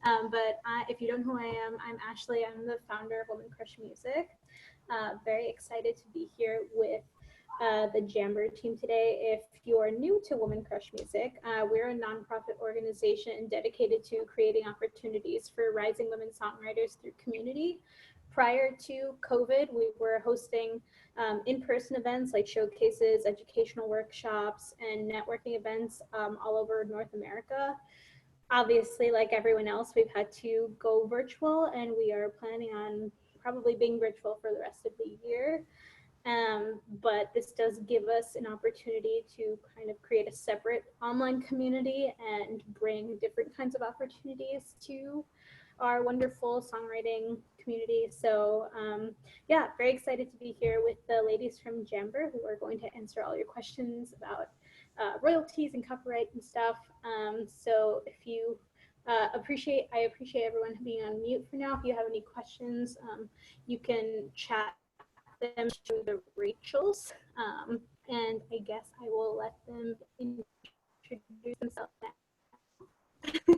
If you don't know who I am, I'm Ashley. I'm the founder of Woman Crush Music. Very excited to be here with the Jammber team today. If you are new to Woman Crush Music, we're a nonprofit organization dedicated to creating opportunities for rising women songwriters through community. Prior to COVID, we were hosting in-person events like showcases, educational workshops, and networking events all over North America. Obviously, like everyone else, we've had to go virtual, and we are planning on probably being virtual for the rest of the year. But this does give us an opportunity to kind of create a separate online community and bring different kinds of opportunities to our wonderful songwriting community. So yeah, very excited to be here with the ladies from Jammber, who are going to answer all your questions about royalties and copyright and stuff. So if you I appreciate everyone being on mute for now. If you have any questions, you can chat them through the Rachels. And I guess I will let them introduce themselves now.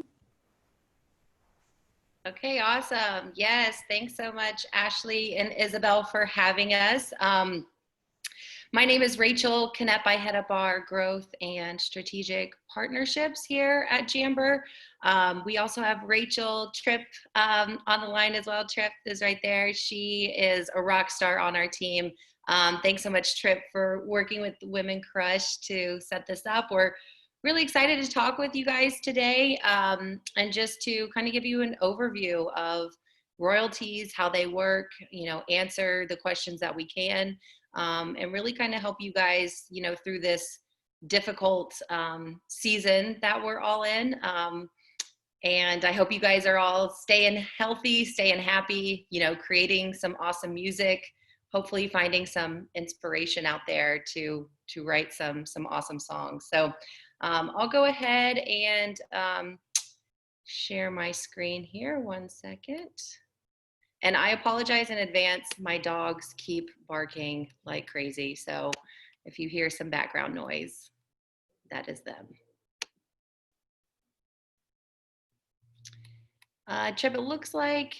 Okay, awesome. Yes, thanks so much, Ashley and Isabel, for having us. My name is Rachel Knepp. I head up our growth and strategic partnerships here at Jammber. We also have Rachel Tripp on the line as well. Tripp is right there. She is a rock star on our team. Thanks so much, Tripp, for working with Women Crush to set this up. We're really excited to talk with you guys today and just to kind of give you an overview of royalties, how they work, answer the questions that we can. And really kind of help you guys, through this difficult season that we're all in. And I hope you guys are all staying healthy, staying happy, creating some awesome music, hopefully finding some inspiration out there to write some awesome songs. So I'll go ahead and share my screen here. 1 second. And I apologize in advance. My dogs keep barking like crazy. So if you hear some background noise, that is them. Tripp, it looks like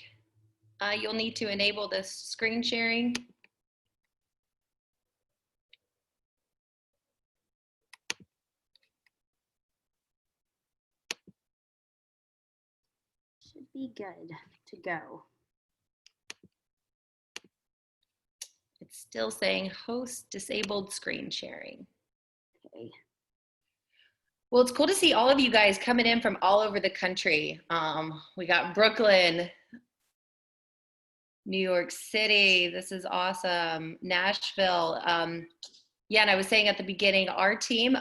you'll need to enable the screen sharing. Should be good to go. It's still saying host disabled screen sharing. Okay. Well, it's cool to see all of you guys coming in from all over the country. We got Brooklyn, New York City. This is awesome. Nashville. Yeah, and I was saying at the beginning, our team,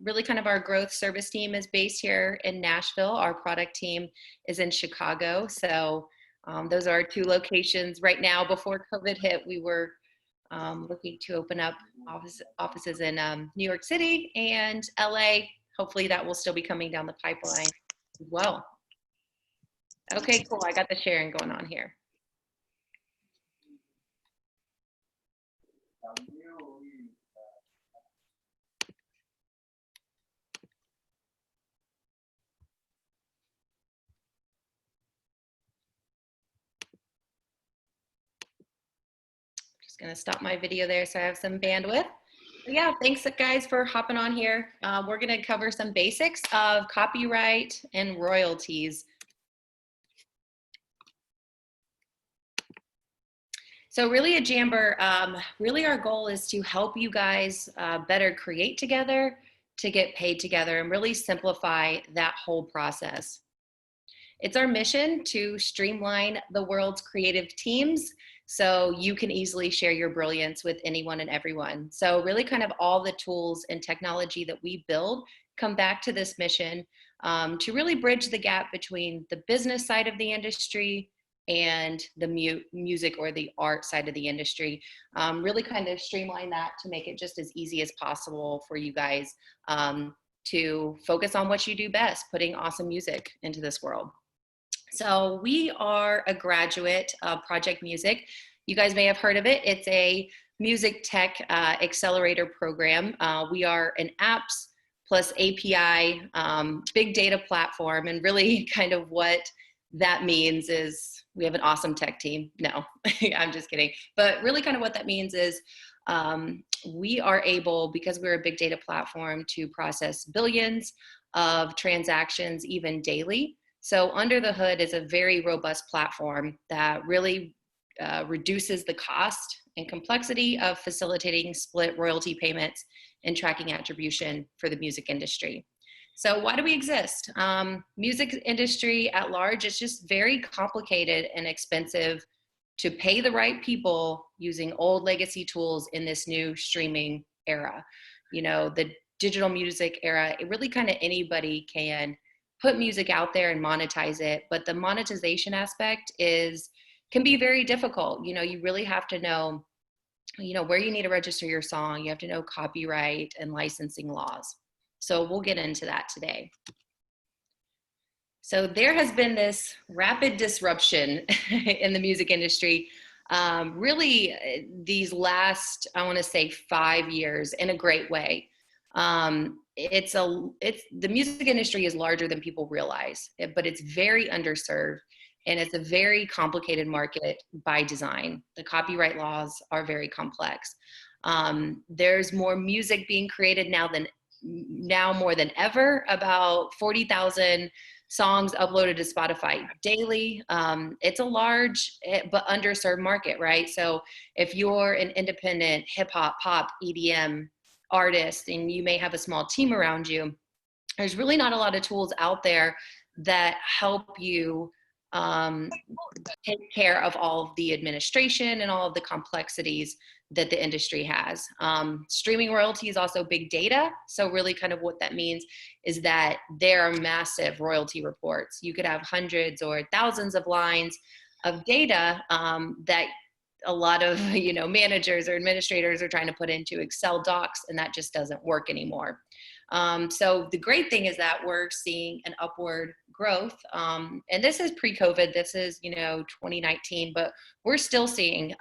really kind of our growth service team is based here in Nashville. Our product team is in Chicago. So those are our two locations. Right now, before COVID hit, we were looking to open up offices in New York City and LA. Hopefully that will still be coming down the pipeline as well. Okay, cool. I got the sharing going on here. Just gonna stop my video there so I have some bandwidth. Yeah, thanks guys for hopping on here. We're gonna cover some basics of copyright and royalties. So really at Jammber, really our goal is to help you guys better create together, to get paid together, and really simplify that whole process. It's our mission to streamline the world's creative teams so you can easily share your brilliance with anyone and everyone. So really kind of all the tools and technology that we build come back to this mission to really bridge the gap between the business side of the industry and the music or the art side of the industry. Really kind of streamline that to make it just as easy as possible for you guys to focus on what you do best, putting awesome music into this world. So we are a graduate of Project Music. You guys may have heard of it. It's a music tech accelerator program. We are an apps plus API big data platform, and really kind of what that means is we have an awesome tech team. No, I'm just kidding. But really kind of what that means is we are able, because we're a big data platform, to process billions of transactions even daily. So under the hood is a very robust platform that really reduces the cost and complexity of facilitating split royalty payments and tracking attribution for the music industry. So why do we exist? Music industry at large is just very complicated and expensive to pay the right people using old legacy tools in this new streaming era. You know, the digital music era, it really kind of anybody can put music out there and monetize it, but the monetization aspect can be very difficult. You know, you really have to know, where you need to register your song. You have to know copyright and licensing laws. So we'll get into that today. So there has been this rapid disruption in the music industry, really these last, I want to say 5 years, in a great way. The music industry is larger than people realize, but it's very underserved, and it's a very complicated market by design. The copyright laws are very complex. There's more music being created now more than ever. About 40,000 songs uploaded to Spotify daily. It's a large but underserved market, right? So if you're an independent hip hop, pop, EDM artist, and you may have a small team around you, there's really not a lot of tools out there that help you take care of all of the administration and all of the complexities that the industry has. Streaming royalty is also big data. So really kind of what that means is that there are massive royalty reports. You could have hundreds or thousands of lines of data that a lot of managers or administrators are trying to put into Excel docs, and that just doesn't work anymore. So the great thing is that we're seeing an upward growth, and this is pre-COVID. This is 2019, but we're still seeing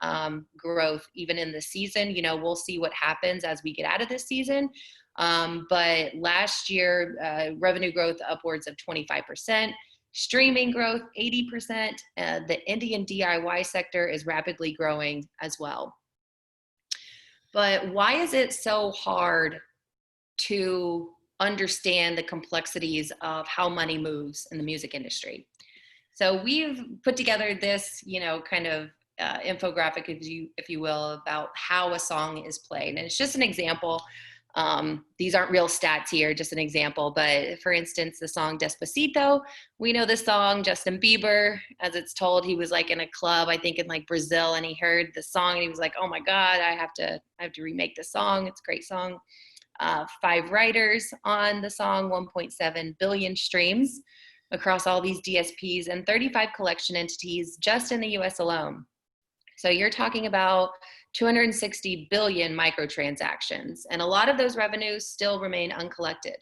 growth even in the season. We'll see what happens as we get out of this season. But last year, revenue growth upwards of 25%. Streaming growth, 80%. The indie and DIY sector is rapidly growing as well. But why is it so hard to understand the complexities of how money moves in the music industry? So we've put together this, kind of infographic, if you will, about how a song is played. And it's just an example. These aren't real stats here, just an example. But for instance, the song Despacito, we know this song. Justin Bieber, as it's told, he was like in a club, I think in like Brazil, and he heard the song and he was like, oh my God, I have to remake the song. It's a great song. 5 writers on the song, 1.7 billion streams across all these DSPs, and 35 collection entities just in the US alone. So you're talking about 260 billion microtransactions, and a lot of those revenues still remain uncollected.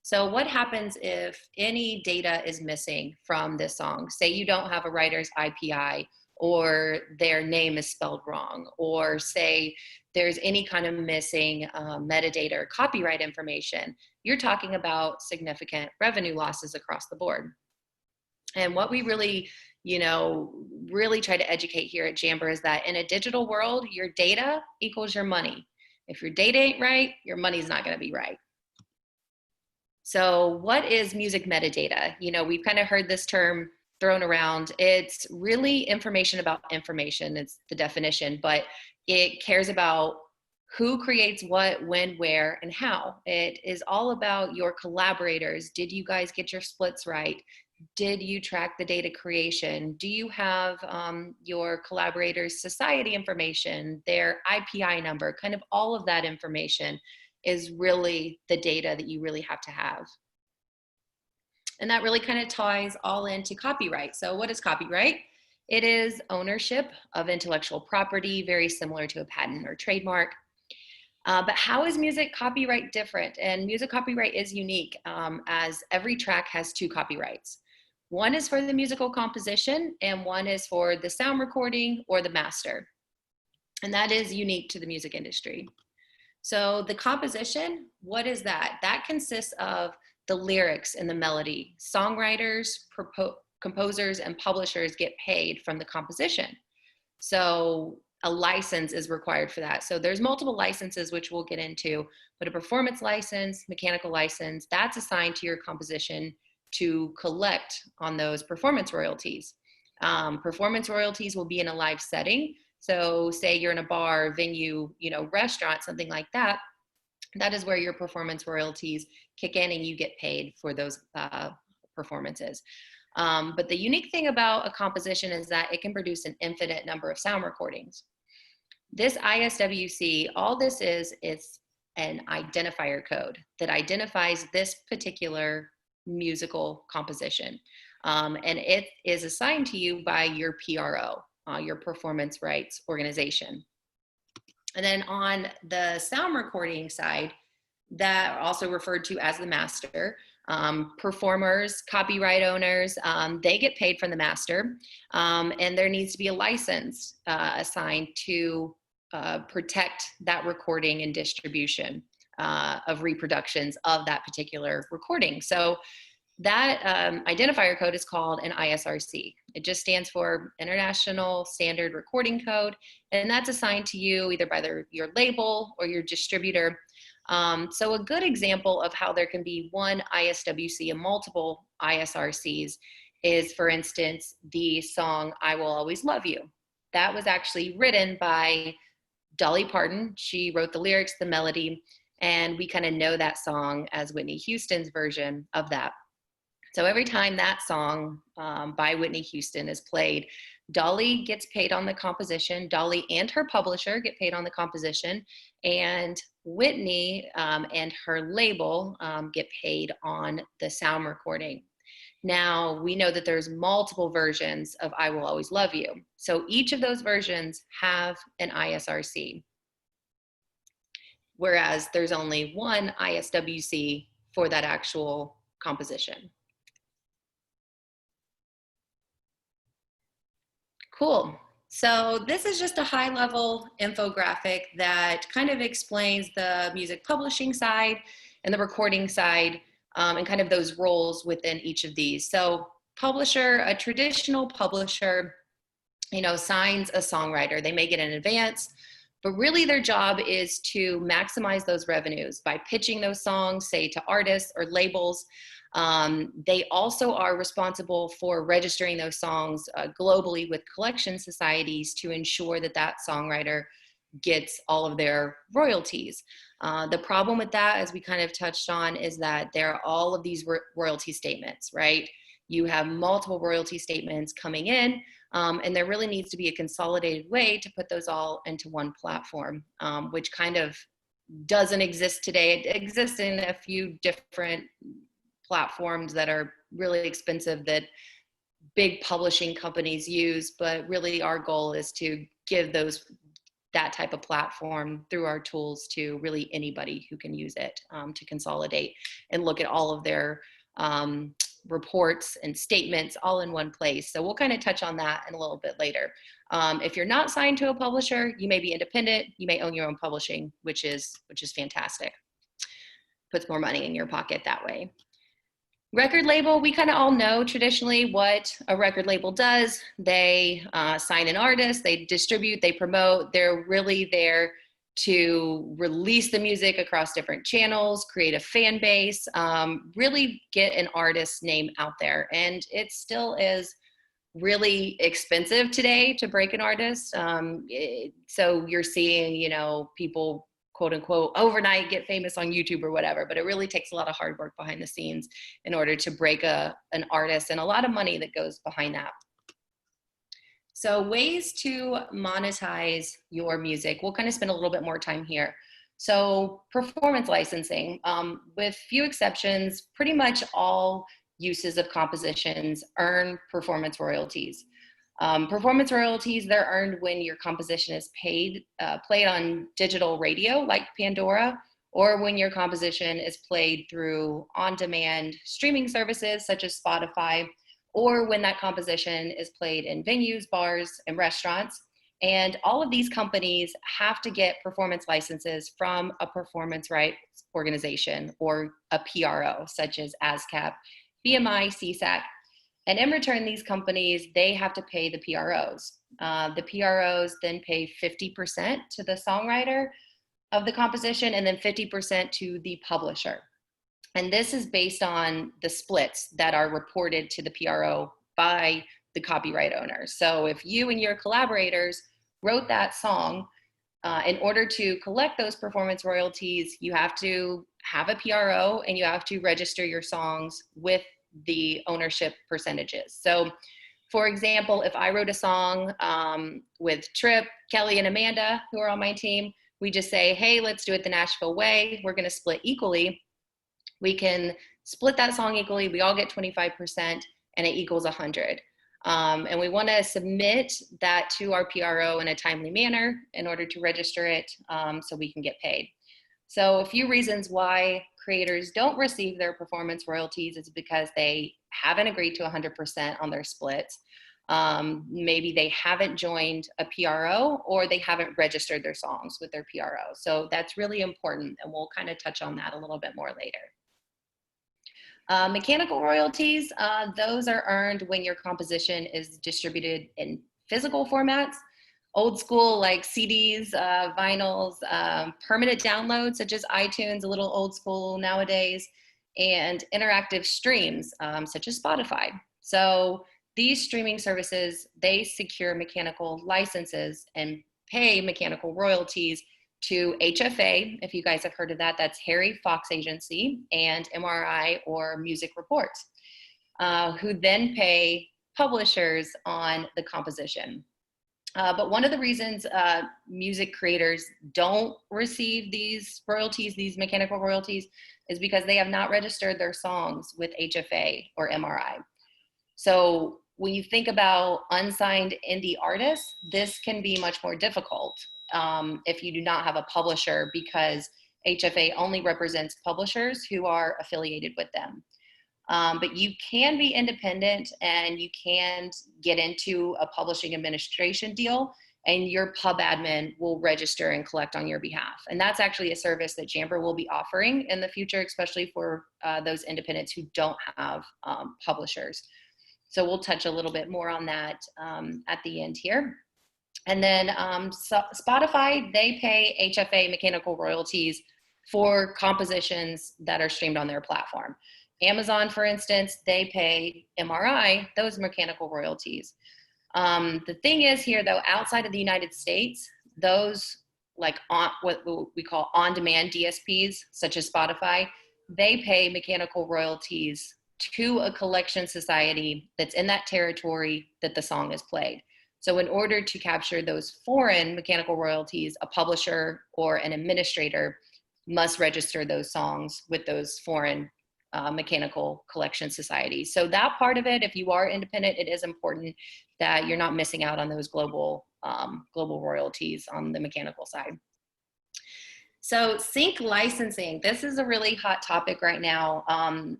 So what happens if any data is missing from this song? Say you don't have a writer's IPI, or their name is spelled wrong, or say there's any kind of missing metadata or copyright information. You're talking about significant revenue losses across the board. And what we really try to educate here at Jammber is that in a digital world, your data equals your money. If your data ain't right, your money's not going to be right. So what is music metadata? We've kind of heard this term thrown around. It's really information about information. It's the definition, but it cares about who creates what, when, where, and how. It is all about your collaborators. Did you guys get your splits right? Did you track the data creation? Do you have your collaborators' society information, their IPI number? Kind of all of that information is really the data that you really have to have. And that really kind of ties all into copyright. So what is copyright? It is ownership of intellectual property, very similar to a patent or trademark. But how is music copyright different? And music copyright is unique, as every track has 2 copyrights. One is for the musical composition, and one is for the sound recording or the master. And that is unique to the music industry. So the composition, what is that? That consists of the lyrics and the melody. Songwriters composers and publishers get paid from the composition. So a license is required for that. So there's multiple licenses, which we'll get into, but a performance license, mechanical license, that's assigned to your composition to collect on those performance royalties. Performance royalties will be in a live setting. So say you're in a bar, venue, restaurant, something like that. That is where your performance royalties kick in and you get paid for those performances. But the unique thing about a composition is that it can produce an infinite number of sound recordings. This ISWC, all this is an identifier code that identifies this particular musical composition. And it is assigned to you by your PRO, your performance rights organization. And then on the sound recording side, that also referred to as the master, performers, copyright owners, they get paid from the master, and there needs to be a license assigned to protect that recording and distribution of reproductions of that particular recording. So that identifier code is called an ISRC. It just stands for International Standard Recording Code, and that's assigned to you either by your label or your distributor. So a good example of how there can be one ISWC and multiple ISRCs is, for instance, the song "I Will Always Love You." That was actually written by Dolly Parton. She wrote the lyrics, the melody, and we kind of know that song as Whitney Houston's version of that. So every time that song by Whitney Houston is played, Dolly gets paid on the composition. Dolly and her publisher get paid on the composition, and Whitney and her label get paid on the sound recording. Now, we know that there's multiple versions of "I Will Always Love You." So each of those versions have an ISRC, whereas there's only one ISWC for that actual composition. Cool. So this is just a high-level infographic that kind of explains the music publishing side and the recording side, and kind of those roles within each of these. So publisher, a traditional publisher, signs a songwriter. They may get an advance, but really their job is to maximize those revenues by pitching those songs, say, to artists or labels. They also are responsible for registering those songs globally with collection societies to ensure that that songwriter gets all of their royalties. The problem with that, as we kind of touched on, is that there are all of these royalty statements, right? You have multiple royalty statements coming in, and there really needs to be a consolidated way to put those all into one platform, which kind of doesn't exist today. It exists in a few different platforms that are really expensive that big publishing companies use, but really our goal is to give that type of platform through our tools to really anybody who can use it, to consolidate and look at all of their reports and statements all in one place. So we'll kind of touch on that in a little bit later. If you're not signed to a publisher, you may be independent, you may own your own publishing, which is fantastic. Puts more money in your pocket that way. Record label, we kind of all know traditionally what a record label does. They sign an artist, they distribute, they promote. They're really there to release the music across different channels, create a fan base, really get an artist's name out there. And it still is really expensive today to break an artist. So you're seeing, people, quote unquote, overnight get famous on YouTube or whatever, but it really takes a lot of hard work behind the scenes in order to break an artist, and a lot of money that goes behind that. So ways to monetize your music. We'll kind of spend a little bit more time here. So performance licensing, with few exceptions, pretty much all uses of compositions earn performance royalties. Performance royalties, they're earned when your composition is played on digital radio like Pandora, or when your composition is played through on-demand streaming services such as Spotify, or when that composition is played in venues, bars, and restaurants. And all of these companies have to get performance licenses from a performance rights organization or a PRO, such as ASCAP, BMI, CSAC. And in return, these companies, they have to pay the PROs. The PROs then pay 50% to the songwriter of the composition and then 50% to the publisher. And this is based on the splits that are reported to the PRO by the copyright owner. So if you and your collaborators wrote that song, in order to collect those performance royalties, you have to have a PRO and you have to register your songs with the ownership percentages. So for example, if I wrote a song with Trip, Kelly, and Amanda, who are on my team, we just say, hey, let's do it the Nashville way. We're going to split equally. We can split that song equally. We all get 25% and it equals 100. And we want to submit that to our PRO in a timely manner in order to register it so we can get paid. So a few reasons why creators don't receive their performance royalties is because they haven't agreed to 100% on their splits. Maybe they haven't joined a PRO or they haven't registered their songs with their PRO. So that's really important, and we'll kind of touch on that a little bit more later. Mechanical royalties, those are earned when your composition is distributed in physical formats, old school like CDs, vinyls, permanent downloads such as iTunes, a little old school nowadays, and interactive streams such as Spotify. So these streaming services, they secure mechanical licenses and pay mechanical royalties to HFA, if you guys have heard of that, that's Harry Fox Agency, and MRI or Music Reports, who then pay publishers on the composition. But one of the reasons music creators don't receive these royalties, these mechanical royalties, is because they have not registered their songs with HFA or MRI. So when you think about unsigned indie artists, this can be much more difficult if you do not have a publisher, because HFA only represents publishers who are affiliated with them. But you can be independent and you can get into a publishing administration deal, and your pub admin will register and collect on your behalf. And that's actually a service that Jammber will be offering in the future, especially for those independents who don't have publishers. So we'll touch a little bit more on that at the end here. And then Spotify, they pay HFA mechanical royalties for compositions that are streamed on their platform. Amazon, for instance, they pay MRI those mechanical royalties. The thing is here, though, outside of the United States, those like what we call on-demand DSPs, such as Spotify, they pay mechanical royalties to a collection society that's in that territory that the song is played. So in order to capture those foreign mechanical royalties, a publisher or an administrator must register those songs with those foreign mechanical collection societies. So that part of it, if you are independent, it is important that you're not missing out on those global royalties on the mechanical side. So sync licensing, this is a really hot topic right now.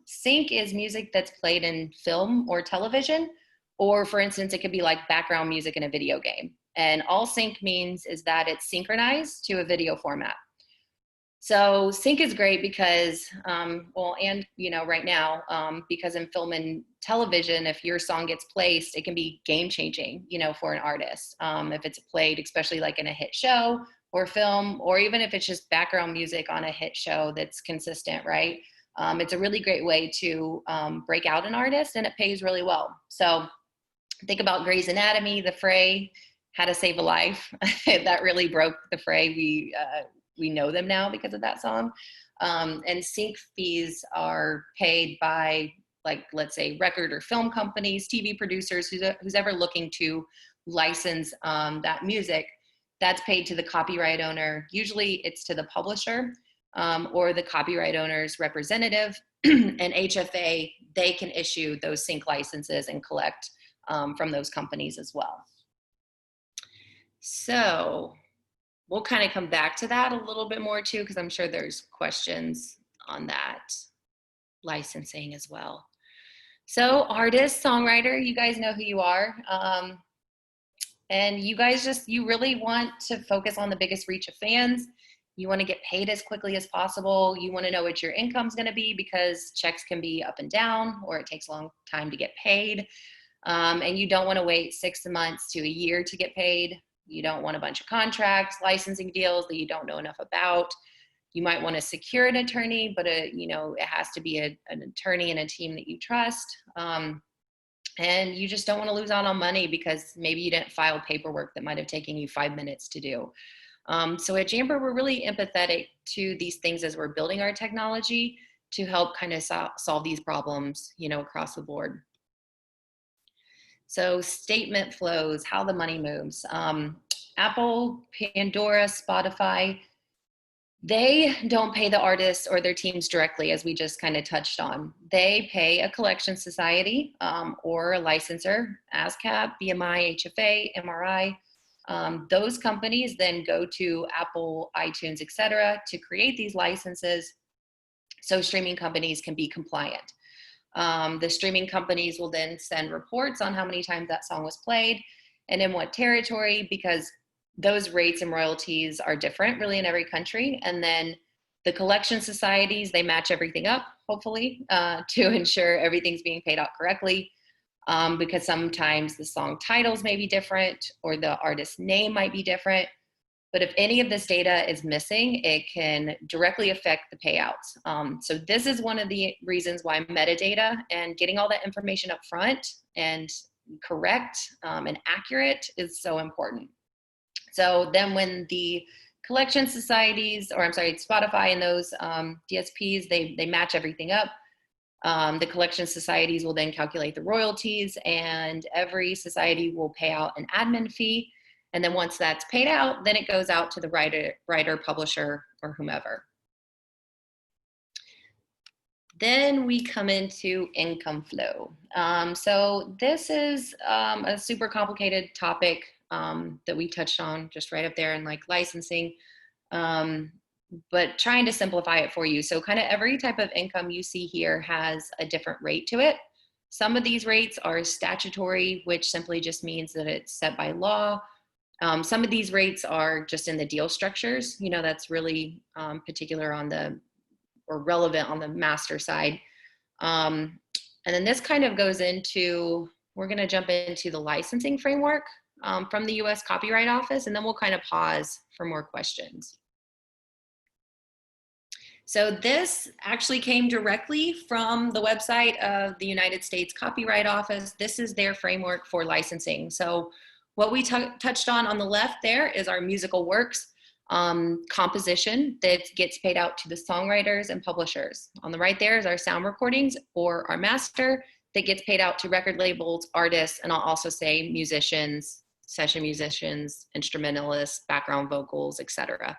Sync is music that's played in film or television, or for instance, it could be like background music in a video game. And all sync means is that it's synchronized to a video format. So sync is great because, right now, because in film and television, if your song gets placed, it can be game changing, for an artist. If it's played, especially like in a hit show or film, or even if it's just background music on a hit show that's consistent, right? It's a really great way to break out an artist, and it pays really well. So think about Grey's Anatomy, The Fray, How to Save a Life. That really broke The Fray. We know them now because of that song. And sync fees are paid by, like, let's say record or film companies, TV producers, who's ever looking to license that music. That's paid to the copyright owner. Usually it's to the publisher or the copyright owner's representative. And HFA, they can issue those sync licenses and collect from those companies as well. So we'll kind of come back to that a little bit more too, because I'm sure there's questions on that licensing as well. So artist, songwriter, you guys know who you are. And you guys you really want to focus on the biggest reach of fans You want to get paid as quickly as possible. You want to know what your income's going to be because checks can be up and down, or it takes a long time to get paid. And you don't want to wait 6 months to a year to get paid. You don't want a bunch of contracts, licensing deals that you don't know enough about. You might want to secure an attorney, but you know, it has to be an attorney and a team that you trust. And you just don't want to lose out on money because maybe you didn't file paperwork that might have taken you 5 minutes to do. So at Jammber, we're really empathetic to these things as we're building our technology to help kind of solve these problems, you know, across the board. So statement flows, how the money moves. Apple, Pandora, Spotify, they don't pay the artists or their teams directly, as we just kind of touched on. They pay a collection society or a licensor, ASCAP, BMI, HFA, MRI. Those companies then go to Apple, iTunes, et cetera, to create these licenses so streaming companies can be compliant. The streaming companies will then send reports on how many times that song was played and in what territory, because those rates and royalties are different really in every country. And then the collection societies, they match everything up, hopefully, to ensure everything's being paid out correctly. Because sometimes the song titles may be different or the artist's name might be different. But if any of this data is missing, it can directly affect the payouts. So this is one of the reasons why metadata and getting all that information up front and correct and accurate is so important. So then when the collection societies, or I'm sorry, Spotify and those DSPs, they match everything up. The collection societies will then calculate the royalties, and every society will pay out an admin fee. And then once that's paid out, then it goes out to the writer, publisher, or whomever. Then we come into income flow. So this is a super complicated topic that we touched on just right up there in like licensing, but trying to simplify it for you. So kind of every type of income you see here has a different rate to it. Some of these rates are statutory, which simply just means that it's set by law. Some of these rates are just in the deal structures. You know, that's really particular on the, or relevant on the master side. And then this kind of goes into, we're gonna jump into the licensing framework from the US Copyright Office, and then we'll kind of pause for more questions. So this actually came directly from the website of the United States Copyright Office. This is their framework for licensing. So what we touched on the left there is our musical works composition that gets paid out to the songwriters and publishers. On the right there is our sound recordings or our master that gets paid out to record labels, artists, and I'll also say musicians, session musicians, instrumentalists, background vocals, etc.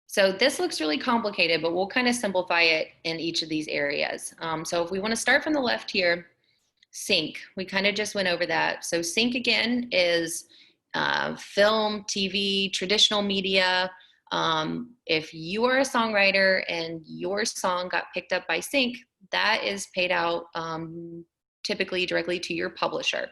So this looks really complicated, but we'll kind of simplify it in each of these areas. So if we want to start from the left here, sync, we kind of just went over that. So sync again is film, TV, traditional media. If you are a songwriter and your song got picked up by sync, that is paid out typically directly to your publisher.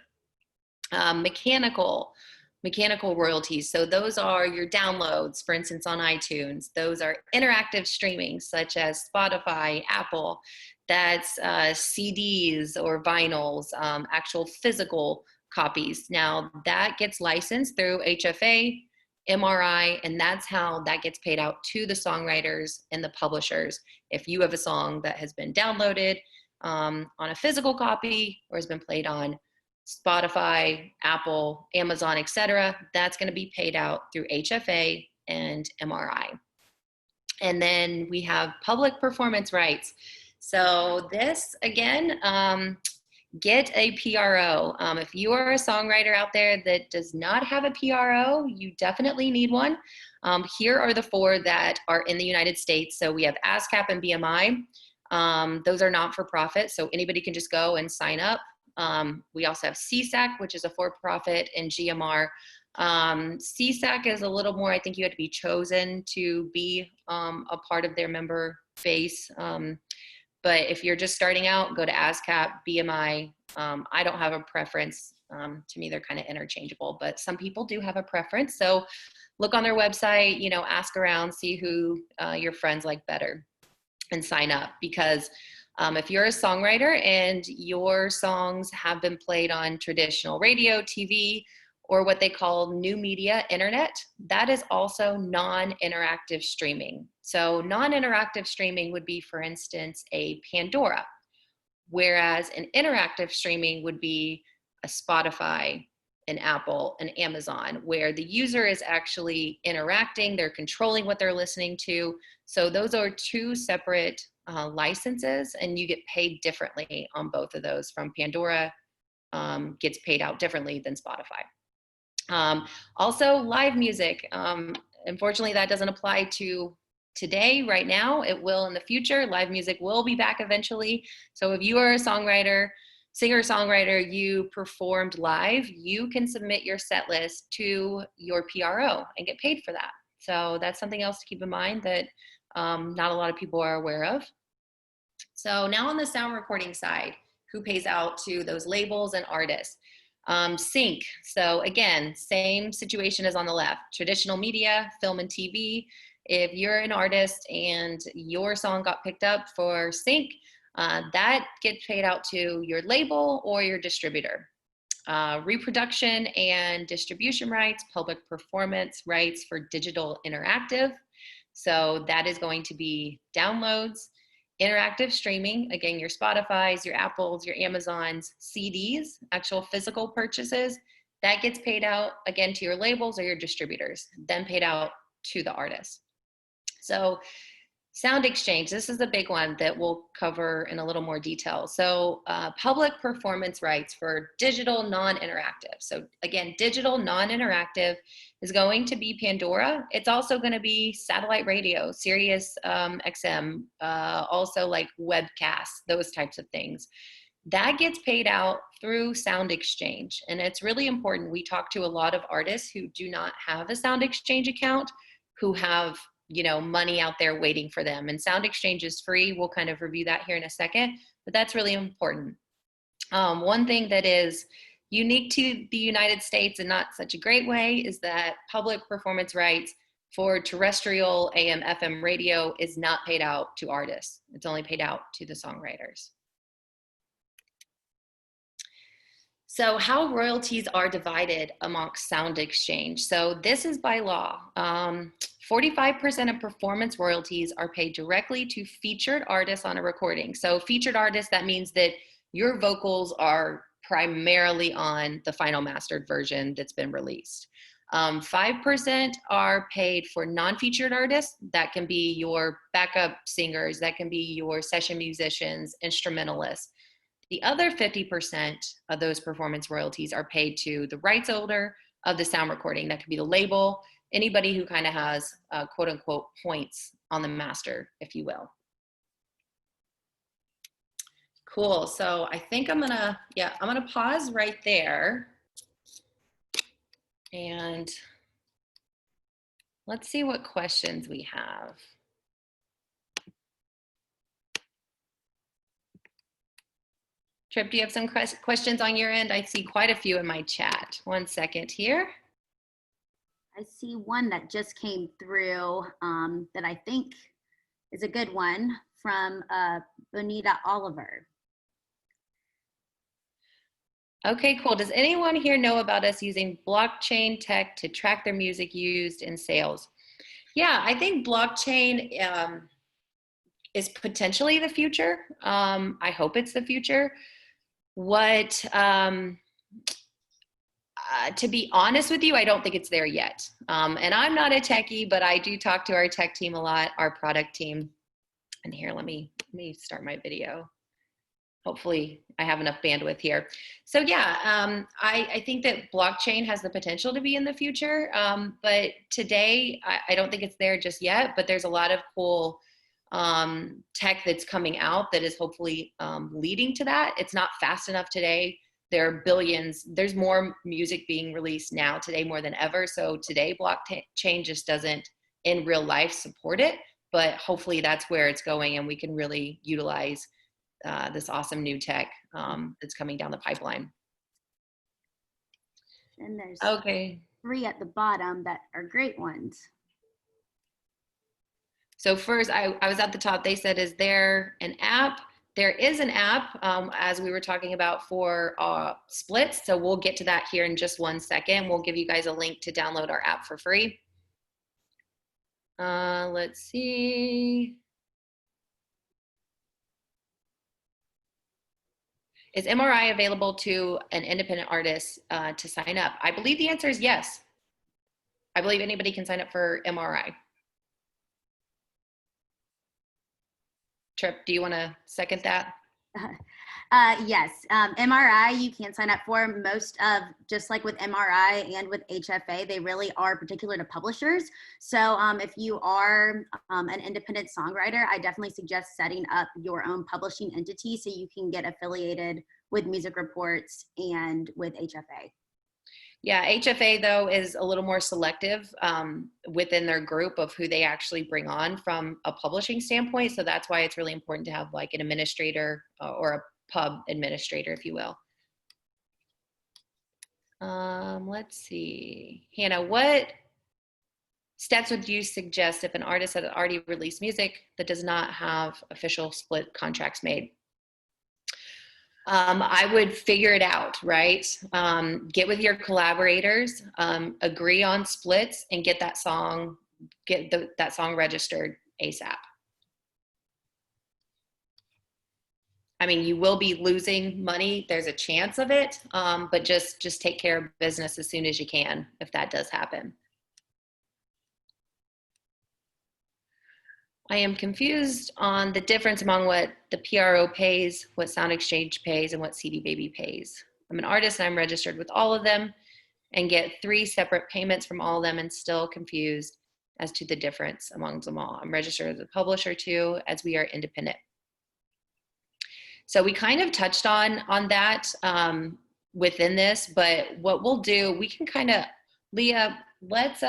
Mechanical royalties. So those are your downloads, for instance, on iTunes. Those are interactive streaming, such as Spotify, Apple. That's CDs or vinyls, actual physical copies. Now that gets licensed through HFA, MRI, and that's how that gets paid out to the songwriters and the publishers. If you have a song that has been downloaded on a physical copy or has been played on Spotify, Apple, Amazon, etc., that's going to be paid out through HFA and MRI. And then we have public performance rights. So this, again, get a PRO. If you are a songwriter out there that does not have a PRO, you definitely need one. Here are the 4 that are in the United States. So we have ASCAP and BMI. Those are not for profit, so anybody can just go and sign up. We also have CSAC, which is a for-profit, and GMR. CSAC is a little more, I think you have to be chosen to be a part of their member base. But if you're just starting out, go to ASCAP, BMI, I don't have a preference. To me, they're kind of interchangeable, but some people do have a preference. So look on their website, you know, ask around, see who your friends like better, and sign up. Because if you're a songwriter and your songs have been played on traditional radio, TV, or what they call new media, internet, that is also non-interactive streaming. So non-interactive streaming would be, for instance, a Pandora, whereas an interactive streaming would be a Spotify, an Apple, an Amazon, where the user is actually interacting, they're controlling what they're listening to. So those are two separate licenses, and you get paid differently on both of those. From Pandora gets paid out differently than Spotify. Also, live music. Unfortunately, that doesn't apply to today, right now. It will in the future. Live music will be back eventually. So if you are a songwriter, singer-songwriter, you performed live, you can submit your set list to your PRO and get paid for that. So that's something else to keep in mind that not a lot of people are aware of. So now on the sound recording side, who pays out to those labels and artists? Sync. So again, same situation as on the left. Traditional media, film and TV. If you're an artist and your song got picked up for sync, that gets paid out to your label or your distributor. Reproduction and distribution rights, public performance rights for digital interactive. So that is going to be downloads. Interactive streaming, again, your Spotify's, your Apple's, your Amazon's, CDs, actual physical purchases, that gets paid out again to your labels or your distributors, then paid out to the artist. So sound exchange, this is a big one that we'll cover in a little more detail. So public performance rights for digital non-interactive. So again, digital non-interactive is going to be Pandora. It's also going to be satellite radio, Sirius XM, also like webcasts, those types of things. That gets paid out through Sound Exchange. And it's really important. We talk to a lot of artists who do not have a Sound Exchange account, who have, you know, money out there waiting for them. And Sound Exchange is free. We'll kind of review that here in a second, but that's really important. One thing that is unique to the United States, and not such a great way, is that public performance rights for terrestrial AM, FM radio is not paid out to artists. It's only paid out to the songwriters. So how royalties are divided amongst Sound Exchange. So this is by law. 45% of performance royalties are paid directly to featured artists on a recording. So featured artists, that means that your vocals are primarily on the final mastered version that's been released. 5% are paid for non-featured artists. That can be your backup singers, that can be your session musicians, instrumentalists. The other 50% of those performance royalties are paid to the rights holder of the sound recording. That could be the label, anybody who kind of has quote unquote points on the master, if you will. Cool, so I think I'm gonna pause right there. And let's see what questions we have. Trip, do you have some questions on your end? I see quite a few in my chat. One second here. I see one that just came through that I think is a good one from Bonita Oliver. Okay, cool. Does anyone here know about us using blockchain tech to track their music used in sales? Yeah, I think blockchain is potentially the future. I hope it's the future. To be honest with you, I don't think it's there yet. And I'm not a techie, but I do talk to our tech team a lot, our product team. And here, let me start my video. Hopefully I have enough bandwidth here. So yeah, I think that blockchain has the potential to be in the future, but today I don't think it's there just yet, but there's a lot of cool tech that's coming out that is hopefully leading to that. It's not fast enough today. There are billions, there's more music being released now today more than ever. So today blockchain just doesn't in real life support it, but hopefully that's where it's going and we can really utilize this awesome new tech that's coming down the pipeline. And there's okay 3 at the bottom that are great ones. So first, I was at the top. They said, is there an app? There is an app, as we were talking about, for splits. So we'll get to that here in just 1 second. We'll give you guys a link to download our app for free. Let's see. Is MRI available to an independent artist to sign up? I believe the answer is yes. I believe anybody can sign up for MRI. Trip, do you want to second that? Yes, MRI you can sign up for. Most of, just like with MRI and with HFA, they really are particular to publishers. So if you are an independent songwriter, I definitely suggest setting up your own publishing entity so you can get affiliated with Music Reports and with HFA. Yeah, HFA though is a little more selective within their group of who they actually bring on from a publishing standpoint. So that's why it's really important to have like an administrator or a pub administrator, if you will. Let's see. Hannah, what steps would you suggest if an artist has already released music that does not have official split contracts made? I would figure it out, right? Get with your collaborators, agree on splits, and get that song registered ASAP. I mean, you will be losing money. There's a chance of it, but just take care of business as soon as you can if that does happen. I am confused on the difference among what the PRO pays, what Sound Exchange pays, and what CD Baby pays. I'm an artist and I'm registered with all of them and get 3 separate payments from all of them and still confused as to the difference amongst them all. I'm registered as a publisher too, as we are independent. So we kind of touched on that within this, but what we'll do, we can kind of, Leah, let's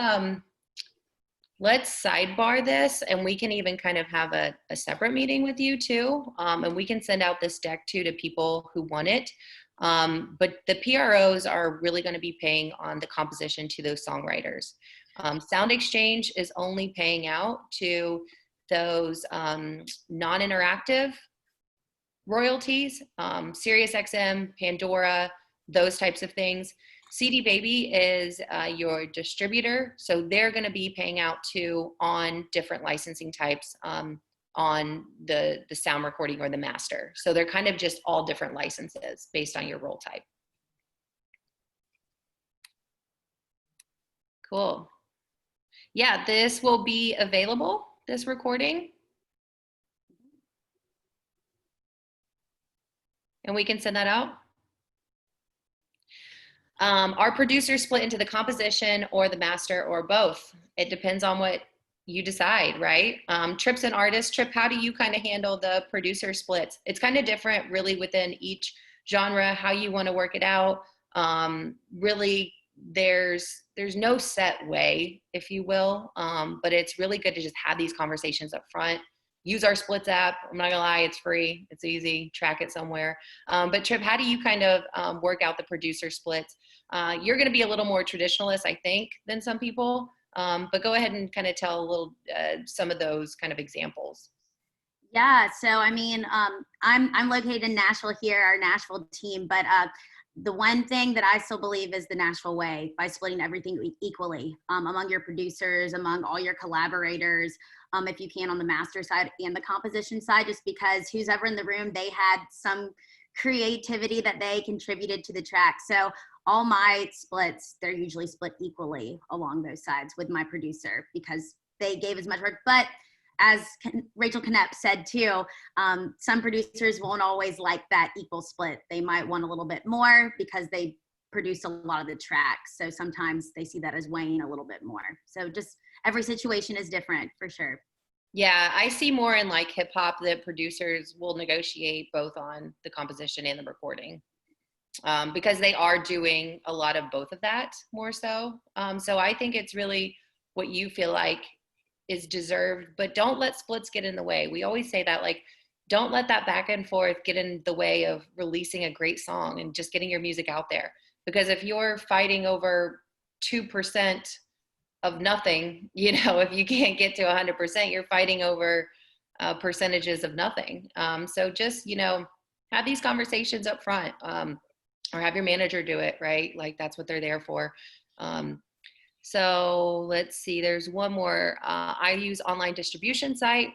sidebar this, and we can even kind of have a separate meeting with you too. And we can send out this deck too to people who want it. But the PROs are really going to be paying on the composition to those songwriters. Sound Exchange is only paying out to those non-interactive royalties, SiriusXM, Pandora, those types of things. CD Baby is your distributor, so they're going to be paying out to on different licensing types on the sound recording or the master. So they're kind of just all different licenses based on your role type. Cool. Yeah, this will be available, this recording. And we can send that out. Our producers split into the composition or the master or both. It depends on what you decide, right? Trip's an artist. Trip, how do you kind of handle the producer splits? It's kind of different really within each genre, how you want to work it out. Really, there's no set way, if you will, but it's really good to just have these conversations up front. Use our splits app. I'm not gonna lie, it's free, it's easy, track it somewhere. But Trip, how do you kind of work out the producer splits? You're gonna be a little more traditionalist, I think, than some people, but go ahead and kind of tell a little, some of those kind of examples. Yeah, so I mean, I'm located in Nashville here, our Nashville team, but the one thing that I still believe is the Nashville way, by splitting everything equally among your producers, among all your collaborators, if you can on the master side and the composition side, just because who's ever in the room, they had some creativity that they contributed to the track. So all my splits, they're usually split equally along those sides with my producer because they gave as much work. But as Rachel Knepp said too, some producers won't always like that equal split. They might want a little bit more because they produce a lot of the tracks. So sometimes they see that as weighing a little bit more. So just every situation is different for sure. Yeah, I see more in like hip hop that producers will negotiate both on the composition and the recording because they are doing a lot of both of that more so. So I think it's really what you feel like is deserved, but don't let splits get in the way. We always say that, like, don't let that back and forth get in the way of releasing a great song and just getting your music out there. Because if you're fighting over 2% of nothing, if you can't get to 100%, you're fighting over percentages of nothing. So just, have these conversations up front, or have your manager do it, right? Like that's what they're there for. So let's see, there's one more. I use online distribution site.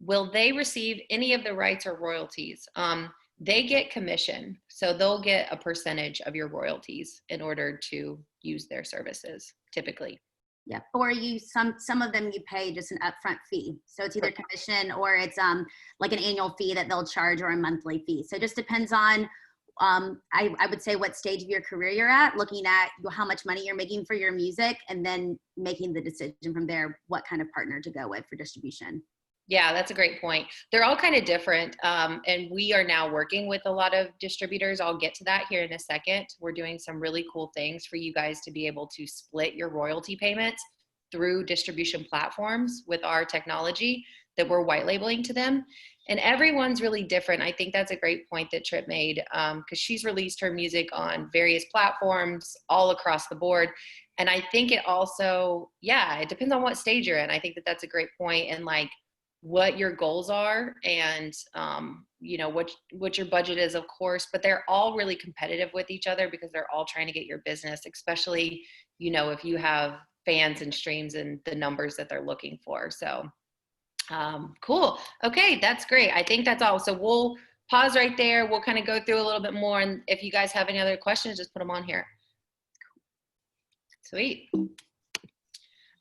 Will they receive any of the rights or royalties? They get commission, so they'll get a percentage of your royalties in order to use their services, typically. Yeah, or some of them you pay just an upfront fee. So it's either commission or it's like an annual fee that they'll charge, or a monthly fee. So it just depends on I would say what stage of your career you're at, looking at how much money you're making for your music, and then making the decision from there what kind of partner to go with for distribution. Yeah, that's a great point. They're all kind of different. And we are now working with a lot of distributors. I'll get to that here in a second. We're doing some really cool things for you guys to be able to split your royalty payments through distribution platforms with our technology that we're white labeling to them. And everyone's really different. I think that's a great point that Trip made, because she's released her music on various platforms all across the board. And I think it also, it depends on what stage you're in. I think that that's a great point. And like, what your goals are, and what your budget is, of course, but they're all really competitive with each other because they're all trying to get your business, especially if you have fans and streams and the numbers that they're looking for. So cool. Okay, that's great. I think that's all. So we'll pause right there. We'll kind of go through a little bit more, and if you guys have any other questions, just put them on here. Sweet.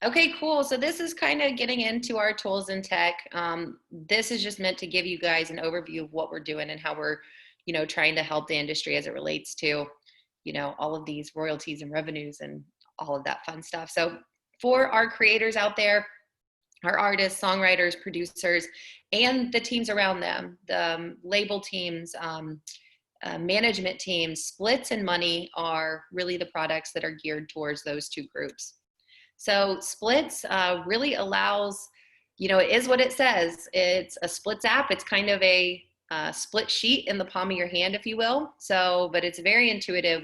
Okay, cool. So this is kind of getting into our tools and tech. This is just meant to give you guys an overview of what we're doing and how we're, trying to help the industry as it relates to, all of these royalties and revenues and all of that fun stuff. So for our creators out there, our artists, songwriters, producers, and the teams around them, the label teams, management teams, splits and money are really the products that are geared towards those two groups. So splits really allows, it is what it says. It's a splits app. It's kind of a split sheet in the palm of your hand, if you will. So, but it's very intuitive.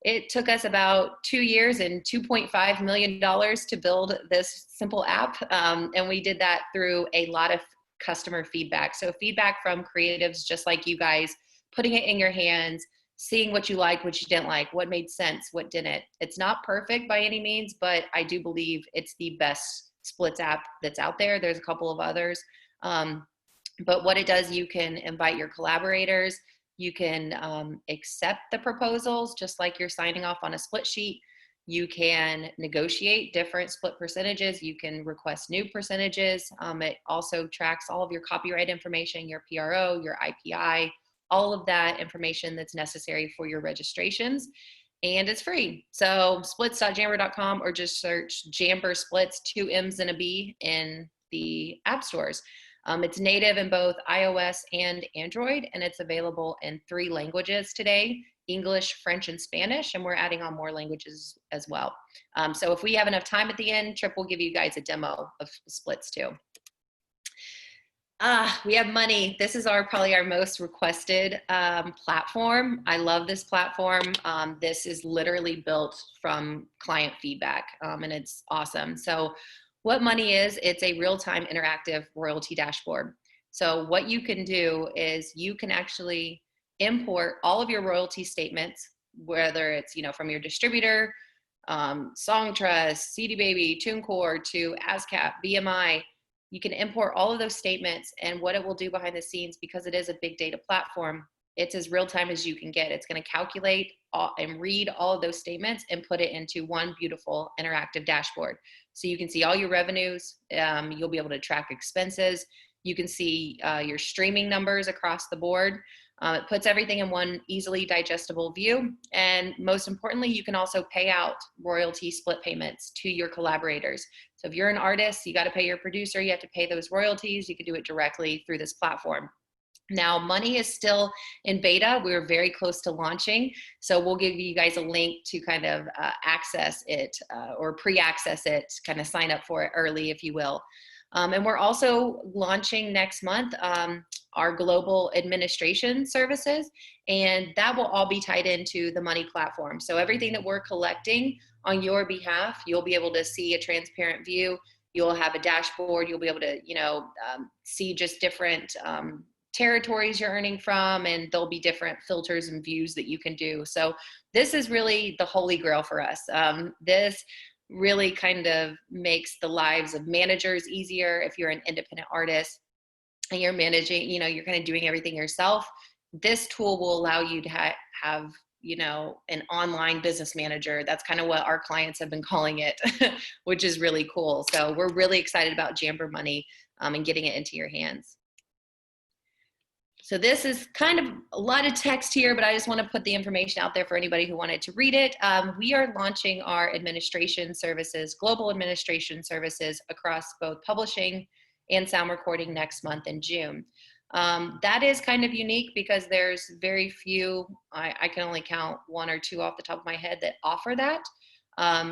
It took us about 2 years and $2.5 million to build this simple app. And we did that through a lot of customer feedback. So feedback from creatives just like you guys, putting it in your hands, seeing what you like, what you didn't like, what made sense, what didn't. It's not perfect by any means, but I do believe it's the best splits app that's out there. There's a couple of others. But what it does, you can invite your collaborators. You can accept the proposals just like you're signing off on a split sheet. You can negotiate different split percentages. You can request new percentages. It also tracks all of your copyright information, your PRO, your IPI, all of that information that's necessary for your registrations, and it's free. So splits.jammber.com, or just search Jammber Splits, 2 M's and a B, in the app stores. It's native in both iOS and Android, and it's available in 3 languages today: English, French, and Spanish, and we're adding on more languages as well. So if we have enough time at the end, Trip will give you guys a demo of Splits too. We have money. This is probably our most requested platform. I love this platform. This is literally built from client feedback, and it's awesome. So what money is, it's a real-time interactive royalty dashboard. So what you can do is you can actually import all of your royalty statements, whether it's from your distributor, Songtrust, CD Baby, TuneCore, to ASCAP, BMI. You can import all of those statements, and what it will do behind the scenes, because it is a big data platform, it's as real time as you can get. It's going to calculate and read all of those statements and put it into one beautiful interactive dashboard. So you can see all your revenues. You'll be able to track expenses. You can see your streaming numbers across the board. It puts everything in one easily digestible view. And most importantly, you can also pay out royalty split payments to your collaborators. So if you're an artist, you got to pay your producer, you have to pay those royalties. You can do it directly through this platform. Now, money is still in beta. We're very close to launching. So we'll give you guys a link to kind of access it or pre-access it, kind of sign up for it early, if you will. And we're also launching next month our global administration services, and that will all be tied into the money platform. So everything that we're collecting on your behalf, you'll be able to see a transparent view. You'll have a dashboard. You'll be able to, see just different territories you're earning from, and there'll be different filters and views that you can do. So this is really the holy grail for us. This really kind of makes the lives of managers easier. If you're an independent artist and you're managing, you're kind of doing everything yourself, this tool will allow you to have an online business manager. That's kind of what our clients have been calling it, which is really cool. So we're really excited about Jammber Money and getting it into your hands. So this is kind of a lot of text here, but I just want to put the information out there for anybody who wanted to read it. We are launching our administration services, global administration services, across both publishing and sound recording next month in June. That is kind of unique because there's very few, I can only count one or two off the top of my head that offer that.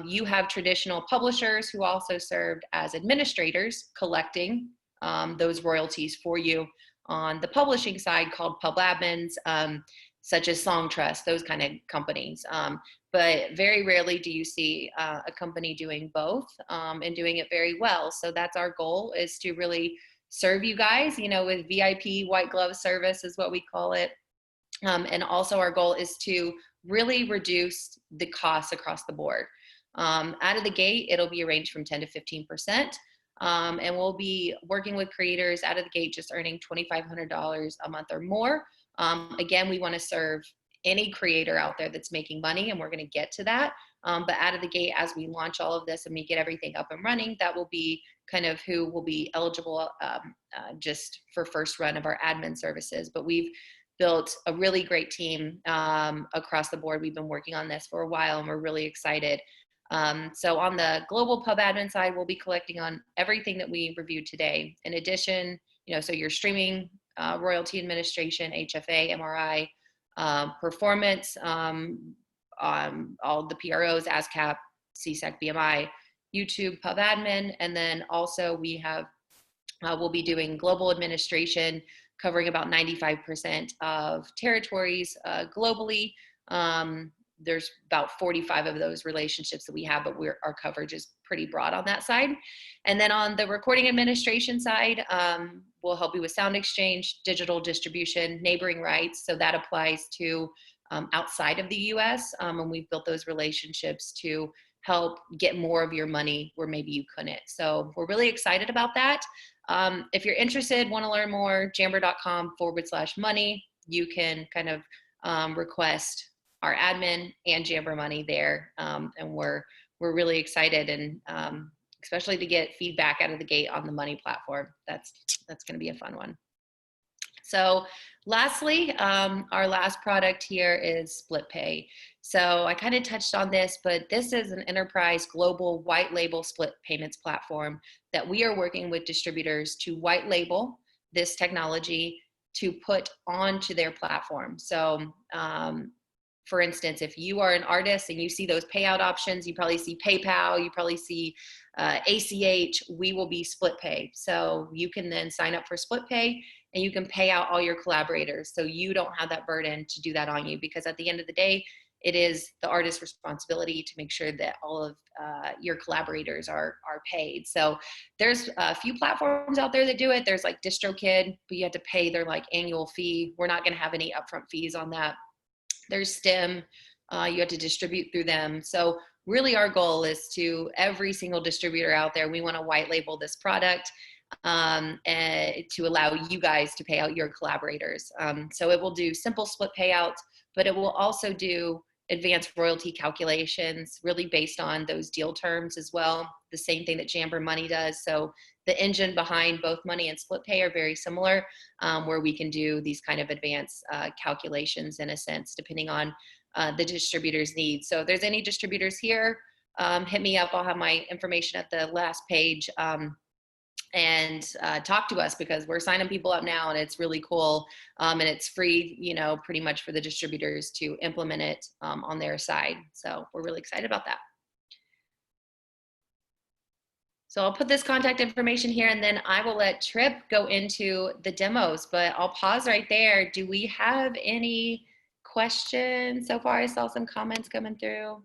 You have traditional publishers who also served as administrators collecting those royalties for you on the publishing side, called pub admins, such as Song Trust, those kind of companies. But very rarely do you see a company doing both and doing it very well. So that's our goal, is to really serve you guys, with VIP white glove service is what we call it. And also our goal is to really reduce the costs across the board. Out of the gate, it'll be a range from 10 to 15%. And we'll be working with creators out of the gate, just earning $2,500 a month or more. Again, we want to serve any creator out there that's making money, and we're going to get to that. But out of the gate, as we launch all of this and we get everything up and running, that will be kind of who will be eligible just for first run of our admin services. But we've built a really great team across the board. We've been working on this for a while, and we're really excited. So on the global pub admin side, we'll be collecting on everything that we reviewed today. In addition, so your streaming, royalty administration, HFA, MRI, performance, all the PROs, ASCAP, CSEC, BMI, YouTube, pub admin, and then also we have, we'll be doing global administration, covering about 95% of territories globally. There's about 45 of those relationships that we have, but our coverage is pretty broad on that side. And then on the recording administration side, we'll help you with sound exchange, digital distribution, neighboring rights. So that applies to outside of the US. And we've built those relationships to help get more of your money where maybe you couldn't. So we're really excited about that. If you're interested, want to learn more, jammber.com/money, you can kind of request our admin and Jammber Money there. And we're really excited, and especially to get feedback out of the gate on the money platform. That's going to be a fun one. So lastly, our last product here is Split Pay. So I kind of touched on this, but this is an enterprise global white label split payments platform that we are working with distributors to white label this technology to put onto their platform. So for instance, if you are an artist and you see those payout options, you probably see PayPal, you probably see ACH, we will be Split Pay. So you can then sign up for Split Pay and you can pay out all your collaborators. So you don't have that burden to do that on you, because at the end of the day, it is the artist's responsibility to make sure that all of your collaborators are paid. So there's a few platforms out there that do it. There's like DistroKid, but you have to pay their like annual fee. We're not gonna have any upfront fees on that. There's Stem, you have to distribute through them. So really our goal is to every single distributor out there, we want to white label this product and to allow you guys to pay out your collaborators. So it will do simple split payouts, but it will also do advanced royalty calculations, really based on those deal terms as well. The same thing that Jammber Money does. So the engine behind both Money and Split Pay are very similar, where we can do these kind of advanced calculations in a sense, depending on the distributor's needs. So if there's any distributors here, hit me up. I'll have my information at the last page. And talk to us, because we're signing people up now, and it's really cool. And it's free, you know, pretty much for the distributors to implement it on their side. So we're really excited about that. So I'll put this contact information here and then I will let Trip go into the demos, but I'll pause right there. Do we have any questions so far? I saw some comments coming through.